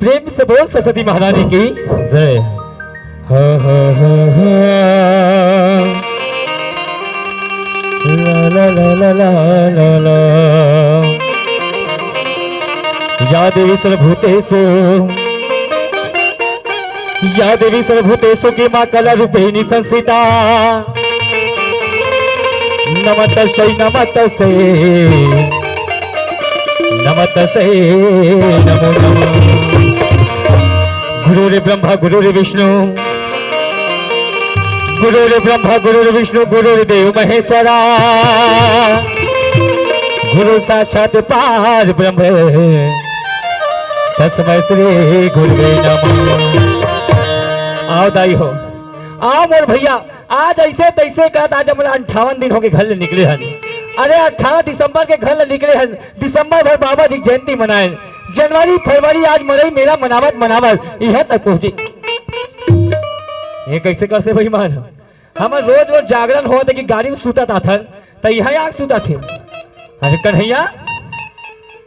प्रेम से बोल सरस्वती महारानी की जय। हा हा हा हा ला ला ला ला ला ला या देवी सर्वभूतेषु या देवी सर्वभूतेषु की मां कला रूपिणी संस्थिता नमस्तस्यै नमस्तस्यै नमस्तस्यै नमो नमः। गुरुर्ब्रह्मा गुरुर्विष्णु गुरुर्ब्रह्मा गुरुर्विष्णु गुरुर्देव महेश्वरा गुरु साक्षात पार ब्रह्म तस्मै श्री गुरुवे नमः। आओ दाई हो आओ मोर भैया, आज ऐसे तैसे कहत आज हमारा 58 दिन हो गए घर ले निकले हन। अरे 18 दिसंबर के घर ले निकले हन, दिसंबर भर बाबा जी जयंती मनाए, जनवरी फरवरी आज मरई मेरा मनावत यह तक पहुंची। ये कैसे करते भाई मान हम रोज रोज जागरण हो कि गाड़ी में सूता था तो यहाँ आग सूता थे। अरे कन्हैया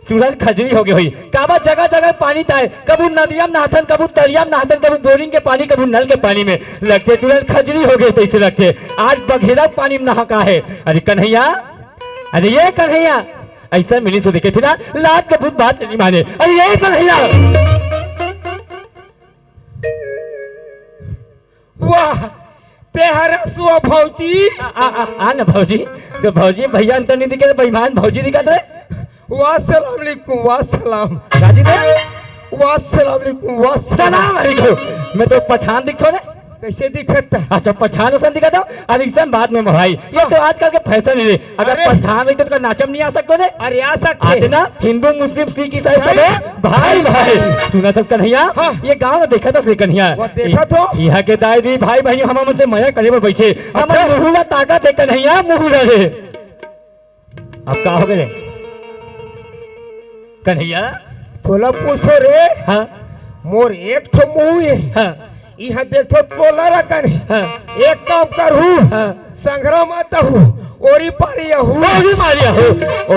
तुरंत खजरी हो गई हुई काबा जगह जगह पानी ताए, कबू नदियां नाथन कबू तरियां नाथन कबू बोरिंग के पानी कबू नल के पानी में लगते तुरंत खजरी हो गई तैसे लगते। आज बघेरा पानी में नहा है। अरे कन्हैया अरे ये कन्हैया ऐसा मिनी से देखे थे ना लात का भूत बात नहीं माने। अरे ये कन्हैया वाह तेहरा सुआ भौजी आ ना भौजी तो भौजी भैया अंतर नहीं दिखे बेईमान भौजी दिखाते रहे। वास्सलाम अलैकुम वास्सलाम राजी दे वास्सलाम अलैकुम सलाम अलैकुम। मैं तो पठान दिखो रे कैसे दिखता? अच्छा पठान से दिखा दो। अरे इस बात में भाई ये तो आजकल के फैशन है। अगर पठान रहते तो नाचम नहीं आ सकते थे। अरे आ सकते आते ना हिंदू मुस्लिम सिख ईसाई सब भाई भाई सुना था कन्हैया। ये गांव में देखा था से कन्हैया देखा तो यहाँ के दादी भाई भाई हम हमसे मजा करे पर बैठे हमारे मुहुला ताकत है कन्हैया मुहुला रे। अब का हो गए कन्हैया थोड़ा पूछो रे। हाँ मोर एक ठो मुंह है। हाँ यहाँ देखो तोला रखन है। हाँ एक काम करूँ हाँ संग्राम आता हूँ ओरी पारी हूँ ओरी मारिया हो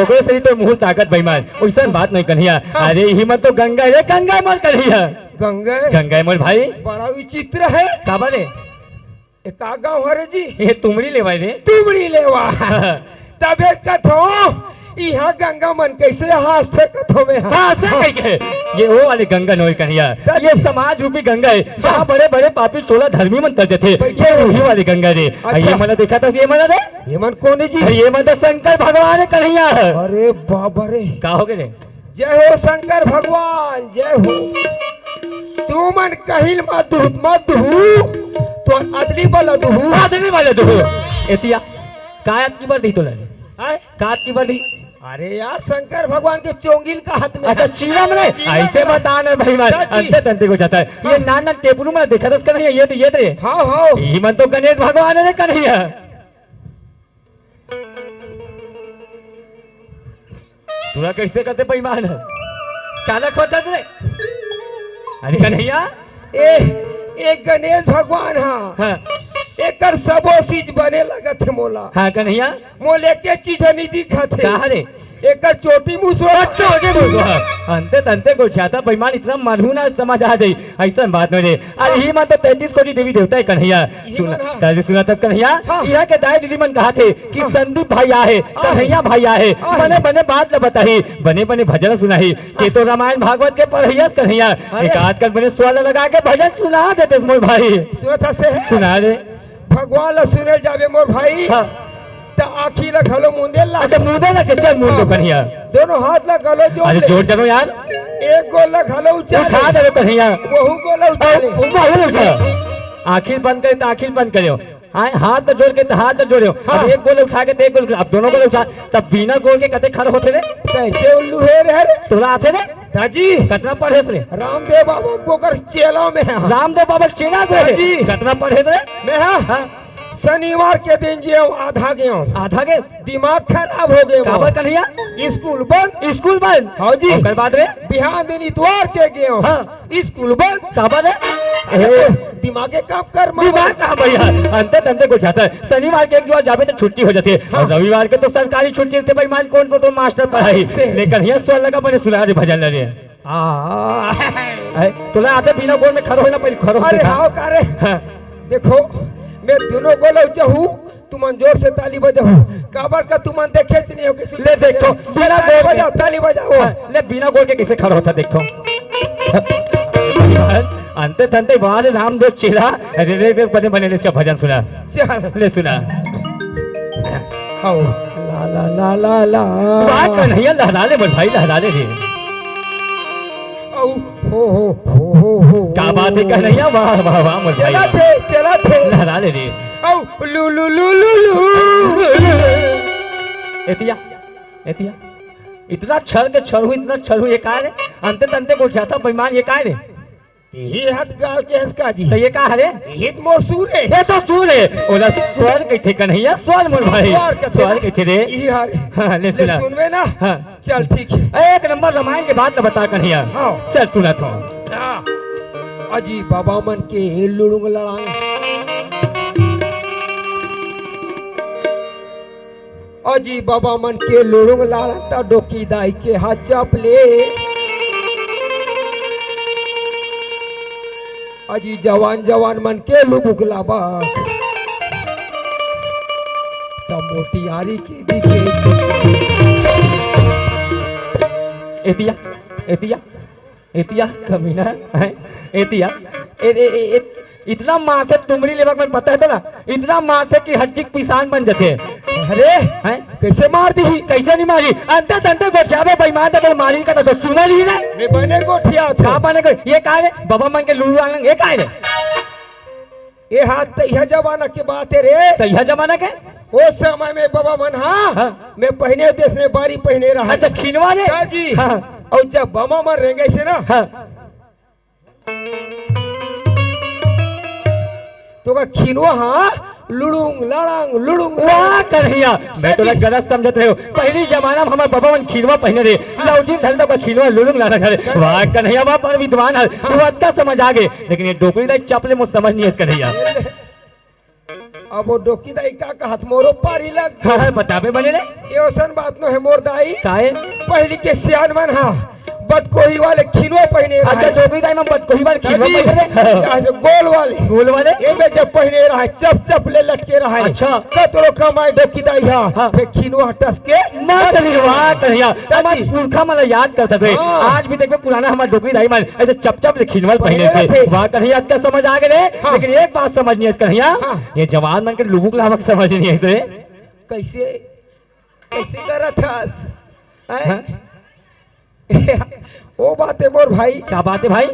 ओबे से ही तो मुंह ताकत बेईमान वैसा बात नहीं कन्हैया। अरे हिम्मत तो गंगा रे गंगा मर कन्हैया गंगा गंगा मर भाई बड़ा विचित्र है। काबा रे एक गाँव हरे जी ये तुमरी ले भाई रे तुमड़ी लेवा तबे कथो यहाँ गंगा मन कैसे हाथ कथो में हाँ से के ये वो वाली गंगा नोई कन्हैया। ये समाज रूपी गंगा है जहाँ बड़े बड़े पापी चोला धर्मी मन तरते थे। ये वही वाली गंगा रे। ये मना देखा था ये मना रे ये मन कौन है जी? ये मन तो शंकर भगवान है कन्हैया। अरे बाबा रे का हो गए जय हो शंकर भगवान जय हो। तू मन कहिल मत तो अदली वाला दुहू आदमी वाले तो एतिया कायत की बार दी तो लगे कात की बार दी। अरे यार शंकर भगवान के चोंगिल का हाथ में अच्छा चीरा में ऐसे बता ना भाई मार अंते तंते को जाता है। ये नाना टेपरू में देखा था कन्हैया ये थे हाँ हाँ ये मन तो गणेश भगवान है कन्हैया। तुरा कैसे करते बेईमान क्या खोता थे? अरे कन्हैया ए गणेश भगवान हाँ एक सबो चीज बने लगत है मोला। हाँ कन्हैया मोले के चीज नहीं दिखत है। कहा रे एक चोटी मुसवा अंते तंते को छाता बेईमान इतना मानू ना समझ आ जाई ऐसा बात नहीं रे। अरे ही मन तो 33 कोटि देवी देवता है कन्हैया। सुना था कन्हैया यहाँ के दाई दीदी मन कहा थे कि संदीप भाई आए कन्हैया भाई आए बने बने बात न बताई बने बने भजन सुनाई ये तो रामायण भागवत के पढ़िया कन्हैया। एक आजकल बने स्वर लगा के भजन सुना देते मोर भाई सुना रे भगवान ला सुने जावे मोर भाई तो आखी ला घलो मुंदे ला। अच्छा मुंदे ला के चल मुंदो कन्हैया दोनों हाथ ला घलो जोड़ अरे जोड़ दो यार एक गोल ला घलो उठा दे कन्हैया वहु गोल उठा आखिर बंद करे तो आखिर बंद करियो हाथ तो जोड़ के तो हाथ तो जोड़ियो। अब एक गोले उठा के तो एक गोल अब दोनों गोले उठा तब बिना गोल के कते खड़े होते रे कैसे उल्लू है रे तोरा आते रे दादी कितना पढ़े रे? रामदेव बाबा बोकर चेला में है। रामदेव बाबा चेला रे कितना पढ़े रे? मैं हां शनिवार के दिन जो आधा गए दिमाग खराब हो गए काबर कन्हैया स्कूल बंद हाँ जी ओकर बाद रे बिहान दिन इतवार के गए हाँ स्कूल बंद काबर रे दिमागे काम कर दिमाग कहाँ भैया अंते तंते को जाता है। शनिवार के एक जो जावे तो छुट्टी हो जाती है और रविवार के तो सरकारी छुट्टी रहती है बेईमान कौन तो मास्टर पढ़ाई लेकिन यहाँ स्वर लगा मैंने सुना दे भजन लगे है तोला आते बिना गोल में खड़ो होना पहले खड़ो अरे दिखा। हाँ कारे हाँ। देखो मैं दोनों गोल चाहूँ तुमन जोर से ताली बजाओ काबर का तुमन देखे से नहीं हो कि ले देखो बिना गोल के बजाओ ताली बजाओ हाँ, ले बिना गोल के कैसे खड़ा होता देखो अंते तंते बाहर रामदेव चेला रे रे बने बने ले चल भजन सुना चल ले सुना आओ ला ला ला ला ला वाह कन्हैया लहरा ले बोल भाई लहरा ले रे आओ हो क्या बात है कन्हैया वाह वाह वाह मोर भाई चला थे लहरा ले रे आओ लू लू लू लू लू एतिया एतिया इतना छल के छलू इतना छलू ये का रे अंते तंते को जाता बेईमान ये का रे ये हट गाल के हंसका जी तो ये का हरे हित मोर सूरे ये तो सुन रे ओला स्वर कइथे कन्हैया स्वर मोर भाई स्वर कइथे रे ये हारे हाँ, ले सुना सुनवे ना हाँ चल ठीक है एक नंबर रामायण के बात न बता कन्हैया हाँ चल सुना तो अजी बाबा मन के लुड़ुंग लड़ांग अजी बाबा मन के लुड़ुंग लड़ाता डोकी दाई के हाथ चपले अजी जवान जवान मन के लुबुक लाबा तब मोटियारी के दिखे एतिया एतिया एतिया कमीना है एतिया ए, ए, ए, ए, इतना माथे तुमरी लेवक में पता है तो ना इतना माथे की हड्डी पिसान बन जाते अरे हैं कैसे मार दी कैसे नहीं मारी अंते तंते गोछावे बेईमान तो मारी का तो चुना ली रे मैं बने गोठिया था का बने को ये का रे बाबा मन के लुलू आंगन ये का रे ये हाथ तैया जमाना की बात है रे तो यह जमाना के उस समय में बाबा मन हाँ। मैं पहने देश में बारी पहने रहा अच्छा खिनवा रे हाँ जी हाँ और जब बाबा मन रह गए से ना हाँ तो का खिनवा हाँ लुड़ुंग लड़ांग वाह कन्हैया मैं तो गलत समझत रहे हो पहली जमाना में हमारे बाबा मन खिलवा पहने रे लौटी धरता का खिलवा लुलुंग लाना करे वाह कन्हैया वाह पर विद्वान है तू अच्छा समझ आ गए लेकिन ये डोकरी दाई चपले मुझ समझ नहीं है कन्हैया अब वो डोकी दाई का हाथ मोरो पारी लग हाँ बताबे बने रे ये ओसन बात नो है मोर दाई काहे पहली के सियान मन हाँ बदकोही वाले खिनवा पहने रहा अच्छा डोकरी दाई में कोई बार खिलवा पहने रे गोल वाले गोल वाले ये में जब पहने रहा चप चप ले लटके रहा अच्छा। कतरो कमाई डोकी दाई हाँ। हाँ फिर खिनवा टस के मां चली वाह कन्हैया हमारे पुरखा मला याद करता थे हाँ। आज भी देखबे पुराना हमारा डोकरी दाई मन ऐसे चप खिलवल पहने पहने थे थे। वाह कन्हैया अच्छा समझ आ गए हाँ। लेकिन एक बात समझ नहीं है कन्हैया हाँ। ये जवान मन के लुबुक लावक समझ नहीं है इसे कैसे कैसे करा था हाँ? वो बात है मोर भाई क्या बात है भाई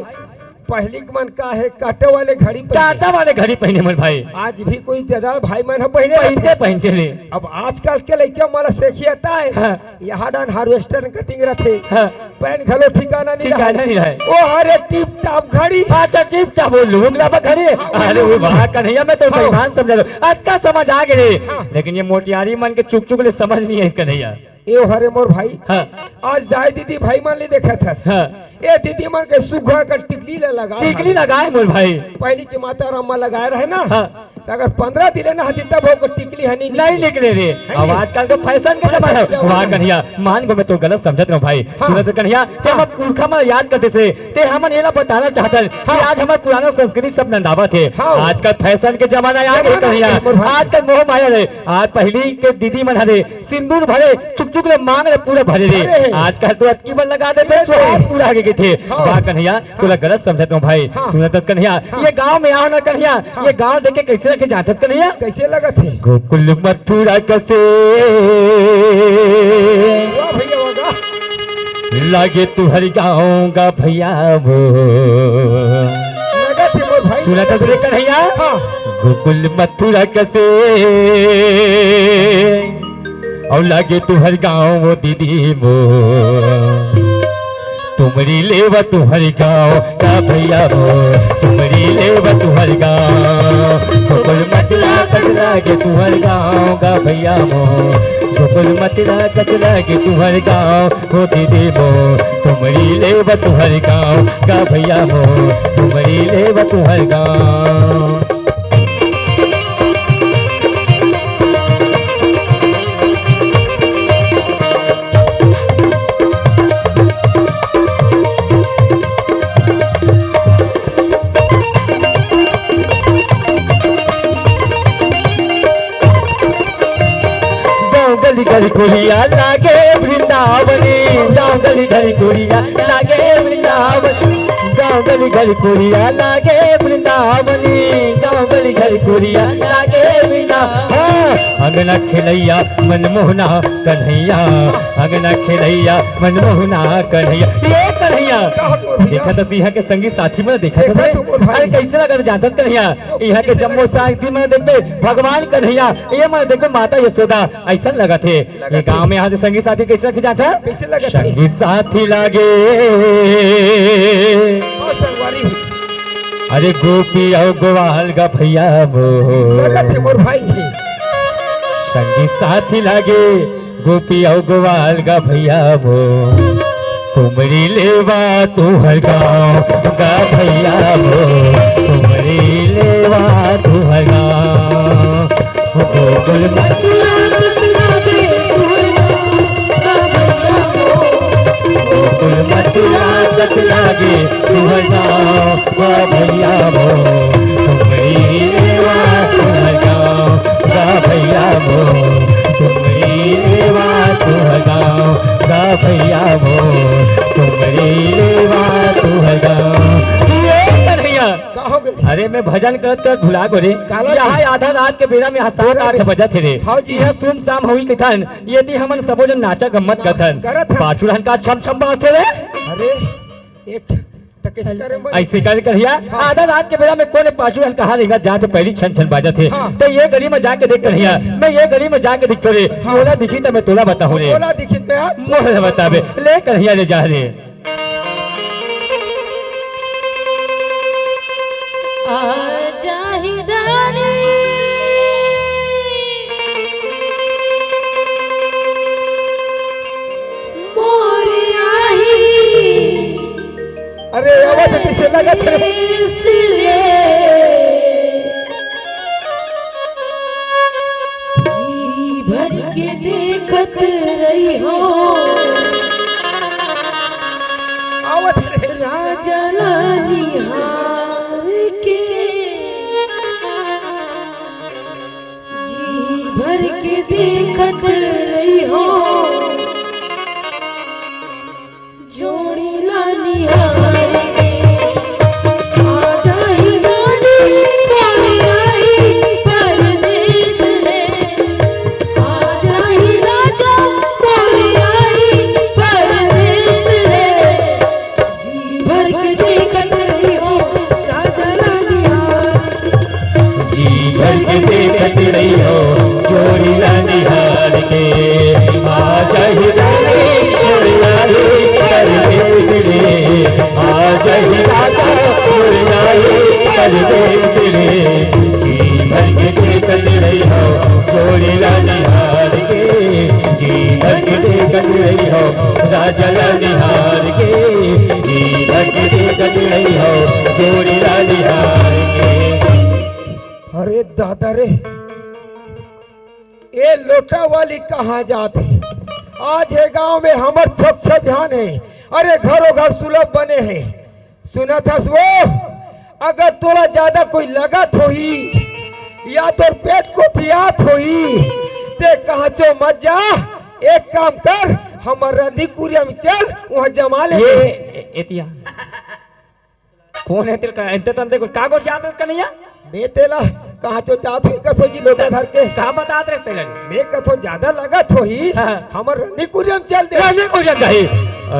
पहली के मन का है काटे वाले घड़ी पहने। टाटा वाले घड़ी पहने मन भाई आज भी कोई दादा भाई मन है पहने पहनते पहनते रे अब आजकल के लड़के माला सेखियता है हाँ। यहाँ डान हार्वेस्टर कटिंग रहते हाँ। पैन घलो ठिकाना नहीं ठिकाना नहीं रहे। ओ हरे टिप टाप घड़ी अच्छा चिप क्या बोल लुबुक लावक घड़ी अरे वो वाह कन्हैया मैं तो बेईमान समझ रहा अच्छा समझ आ गए हाँ। लेकिन ये मोटियारी मन के चुक चुक ले समझ नहीं है इस कन्हैया ये हरे मोर भाई हाँ आज दाई दीदी भाई मान ले देखा था हाँ ये दीदी मन के सुखा कर टिकली ले लगा टिकली लगाए मोर भाई पहली की माता रामा लगाए रहे ना हाँ। तो अगर 15 दिन ना हती तब हो टिकली हनी नहीं निकले रे अब आजकल तो फैशन के जमाना है वाह कन्हैया मान को मैं तो गलत समझत रहा हूँ भाई हाँ। सुनत कन्हैया ते हम पुरखा में याद करते से ते हम ये बताना चाहते कि आज हमारे पुराना संस्कृति सब नंदावत है हाँ। आजकल फैशन के जमाना आ गए कन्हैया आजकल मोह माया रे आज पहली के दीदी मन हरे सिंदूर भरे चुक चुक ले मांग रे पूरे भरे रे आजकल तो अटकी बन लगा देते स्वाद पूरा आगे के थे वाह कन्हैया तोला गलत समझत हूँ भाई सुनत कन्हैया ये गाँव में आओ ना कन्हैया ये गाँव देखे कैसे रखे जाते कन्हैया कैसे लगा थे गोकुल मथुरा कसे वाह भैया वाह लागे तू हर गाँव का भैया वो लगा थे मोर भाई सुना था तुझे कन्हैया हाँ गोकुल मथुरा कसे और लागे तू हर गाँव वो दीदी वो तुमरी लेवा तुहर गाँव का भैया हो तुमरी लेवा तुहर गाँव गोकुल मथुरा कचरा के तुहर गाँव का भैया हो गोकुल मथुरा कचरा के तुहर गाँव हो दीदी हो तुमरी लेवा तुहर गाँव का भैया हो तुमरी लेवा तुहर गाँव कुड़िया लागे वृंदावनी गाँव गली गली कुड़िया लागे वृंदावनी गाँव गली गली कुड़िया लागे वृंदावनी गाँव गली गली कुड़िया लागे वृंदावन अंगना खिलैया मनमोहना कन्हैया अंगना खिलैया मनमोहना कन्हैया ये कन्हैया देखा तो सिंह के संगी साथी में देखा तो अरे कैसे लगा जानता कन्हैया यहाँ के जम्मू साथी में देखबे भगवान कन्हैया ये मैं देखो माता यशोदा ऐसा लगा थे ये गांव में यहाँ से संगी साथी कैसे रखे जाता कैसे लगा संगी साथी लागे अरे गोपी और गोवाल का भैया लगा थे मोर भाई संगी साथी लागे गोपी और गोवाल का भैया तुमरी लेवा तू हर गाँव का भैया तुमरी लेवा तू हर गाँव गोकुल मथुरा दस लागे तू हर गाँव का भैया तुमरी लेवा तू हर गाँव का भैया तुमरी लेवा तू हर गाँव का भैया तुमरी लेवा तू हर गाँव कन्हैया अरे मैं भजन करत करत भुला गो रे यहाँ आधा रात के बेरा में 7-8 बजे थे रे यह सुम शाम हुई कथन यदि हमन सबो जन नाचा गम्मत कथन पाछुड़न का छम छम बांसते रे अरे एक ऐसे कर करिया आधा रात के बेला में कोने पाछुड़न कहा रहेगा जहाँ से पहली छन छन बाजा थे तो ये गली में जाके देख करिया मैं ये गली में जाके दिखतो रे मोला दिखी तो मैं तोला बताऊं रे मोला दिखी मोला बताबे ले करिया ले जा रे अरे आवाज कैसे लगा थे जी भर के देखत रही हो आवाज राजा निहार के जी भर के देखत रही हो जोड़ी ला निहार देखत रही हो जोड़ी ला निहार के आ जाहि कर दे आ जाहि राजा कर दे जी भर के देखत रही हो जोड़ी ला निहार के जी भर के देखत रही हो राजा ला निहार के जी भर के देखत रही हो जोड़ी ला निहार के अरे दादा रे ये लोटा वाली कहाँ जाते आज है गांव में हमर छप ध्यान है अरे घरों घर सुलभ बने हैं सुना था वो अगर तोरा ज्यादा कोई लगत होई या तो पेट को थियात होई ते कहाँ चो मत जा एक काम कर हमर रंधीपुरिया में चल वहाँ जमा ले एतिया कौन है तेरे का इंते तंते को कागो याद है इसका नहीं है बेतेला कहाँ तो चाहत हुई कथो जी लोटा धर के कहाँ बतात रहे तेरे मैं कथो ज्यादा लगत होई हमर रंधीपुरिया में चल दे रंधीपुरिया जाए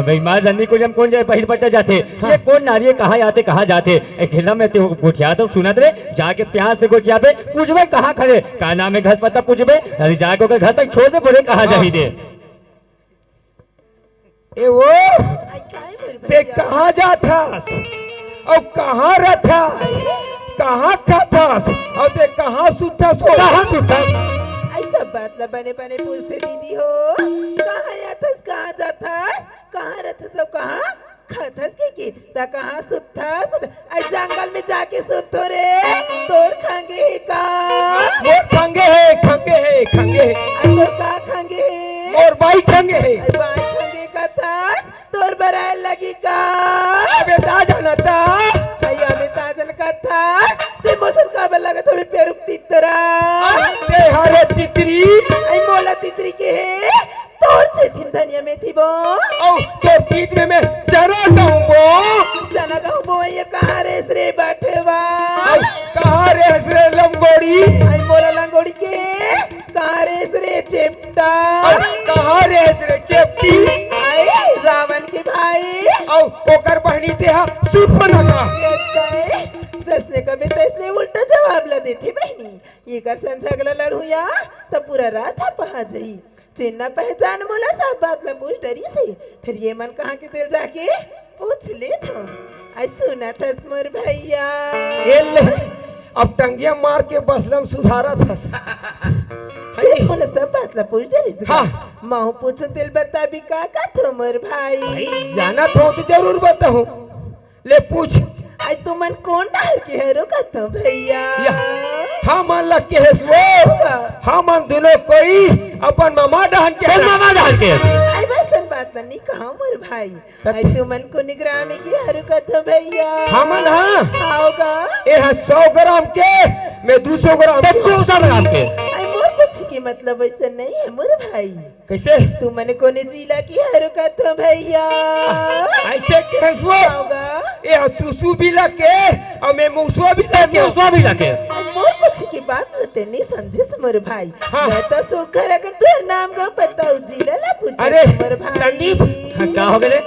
भाई मार रंधीपुरिया में कौन जाए पहिल पट्टा जाते ये कौन नारी कहाँ आते कहाँ जाते एक हिला में ते गोठिया तो सुनत रे जाके प्यार से गोठिया पे पूछबे कहाँ खड़े का नाम है घर पता पूछबे अरे जाके घर तक छोड़ दे बोले कहाँ जाही दे ए वो ते कहाँ जाथास और कहाँ रहथास कहाँ खाथास और ते कहाँ सुथास हो कहाँ सुथास ऐसा बात ला बने बने पूछते दीदी हो कहाँ जाथस कहाँ जाथस कहाँ रहथस और कहाँ खाथस की ता कहाँ सुथास ऐ जंगल में जाके सुथो रे तोर खांगे है का मोर खांगे है तोर का खांगे है और बाई खांगे है बाई खांगे का था तोर बराए लगी का अबे ता जानता सही अबे ताजन का था ते मोसन का बल लगा तुम्हें पेरुक तितरा ते हरे तितरी ऐ मोला तितरी के है जसने कभी तसने उल्टा जवाब ला देती बहनी ये कर संझगला लड़ू या तो पूरा रात है पहा जाई चिन्ना पहचान बोला सब बात ला पूछ डरी से फिर ये मन कहाँ के दिल जाके पूछ ले तो आई सुना था मोर भैया ये ले अब टंगिया मार के बसलम सुधारा था बोला सब बात ला पूछ डरी से हाँ। माँ पूछो दिल बता भी का थो मोर भाई जाना तो जरूर बताऊं ले पूछ आई तू मन कौन डर के है रुका तो भैया हम लग के है वो हम दोनों कोई अपन मामा डहन के कौन मामा डाल के आई वैसन बात नहीं कहा मोर भाई आई तू मन को निगरान में की हरुका तो भैया हमन हाँ आओगा ये है 100 ग्राम के मैं 200 ग्राम के 200 ग्राम के आई मोर कुछ की मतलब वैसा नहीं है मोर भाई कैसे तू मन को ने जिला की हरुका तो भैया ऐसे के है वो आओगा ये है सुसु भी लग के और मैं मुसवा भी लग के 200 भी लगे मोर कुछ की बात रहते नहीं समझे मोर भाई हाँ। मैं तो सुखर अगर तोर नाम का पता जिला ला पूछ अरे मोर भाई संदीप क्या हो गए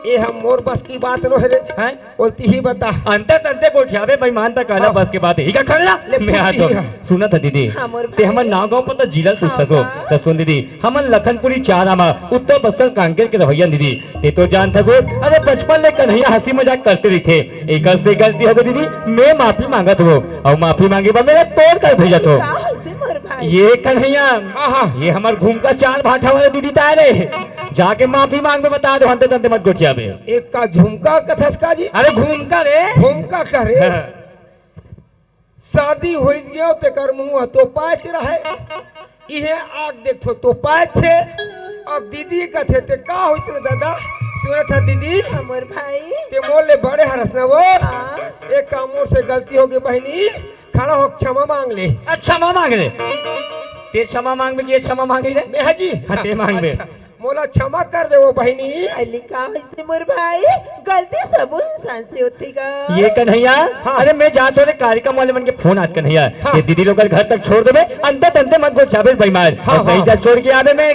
ये हम मोर बस की बात नो है रे हैं बोलती ही बता अंते तंते को ठियावे बेईमान तक कहला हाँ। बस के बात है इका खड़ला ले मैं आ तो पूछती है। सुना था दीदी हाँ, मोर ते भाई। हमन नाव गांव पर तो जिला पूछ हाँ, सको बा। तो सुन दीदी हमन लखनपुरी चारामा उत्तर बस्तर कांकेर के रवैया दीदी ते तो जानता सो अरे बचपन ले कन्हैया हंसी मजाक करते रही थे एक से गलती हो गई दीदी मैं माफी मांगत हो और माफी मांगे बा मेरा तोड़ कर भेजत हो का है से मोर भाई ये कन्हैया हाँ हाँ ये हमार घूम का चार भाठा वाले दीदी तारे जाके माफी मांग में बता दो हंते तंते मत गोठिया में एक का झुमका कथसका जी अरे घूम का रे झुमका करे शादी हो गया ते कर मुंह तो पाँच रहे इहे आग देखो तो पाँच थे अब दीदी कथे ते का हो दादा सुना था दीदी हमर भाई ते मोल ले बड़े हरस न वो हाँ। एक कामों से गलती हो गई बहनी खड़ा हो क्षमा मांग ले अच्छा माँ मांग ले ते क्षमा मांग में ये क्षमा मांगे रे मैं जी हाँ, ते मांग में। अच्छा, मोला क्षमा कर दे वो बहनी अली का है से मोर भाई गलती सब इंसान से होती का ये कन्हैया हाँ। अरे मैं जात हो रे कार्यक्रम वाले मन के फोन आज कन्हैया हाँ। ये दीदी लोग घर तक छोड़ देबे अंते तंते मत गो छाबे बेईमान हाँ, और सही हाँ। जा छोड़ के आवे मैं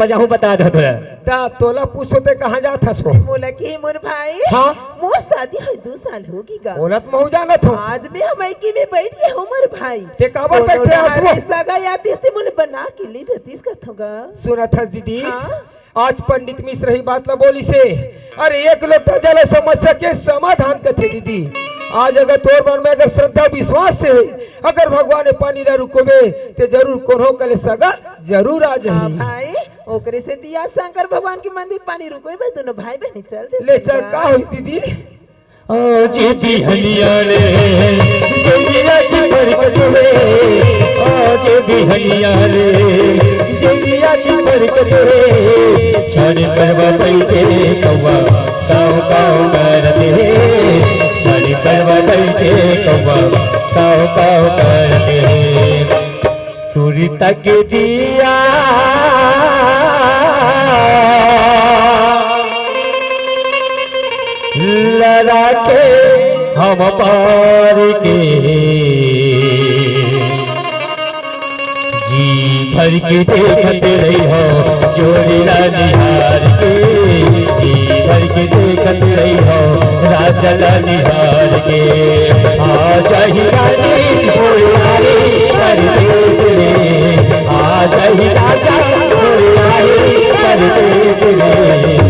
बजाहू बता दो तोरा ता तोला पूछो ते कहाँ जात हसो बोला कि मोर भाई हाँ। मोर शादी है 2 साल होगी गा बोलत महू जानत हो आज भी हम की में बैठ गए हो मोर भाई ते काबर बैठे हसो सगा याद से मुझे बना के ली जतीस का थोगा सुनत हस दीदी हाँ। आज पंडित मिश्र ही बात ला बोली से अरे एक लोटा जल समस्या के समाधान कथे दीदी आज अगर तोर मन में अगर श्रद्धा विश्वास से अगर भगवान ने पानी ना रुकोबे ते जरूर कोनो कले सगा जरूर आ हाँ जाही भाई ओकरे से दिया शंकर भगवान के मंदिर पानी रुकोई बे दोनों भाई बहन चल दे ले चल का होई दीदी ओ जी बिहनिया रे दुनिया की बरकत रे ओ जी बिहनिया रे दुनिया की बरकत रे छड़ पर बसई के कौवा काव काव करते छड़ पर बसई के कौवा काव काव करते सूर्य तक दिया लड़ा के हम पार के जी भर के देखत रही हो जोड़ीला निहार के जी भर के देखत रही हो राजला निहार के आ जाही रानी भोलाई परदेस रे आ जाही राजा भोलाई परदेस रे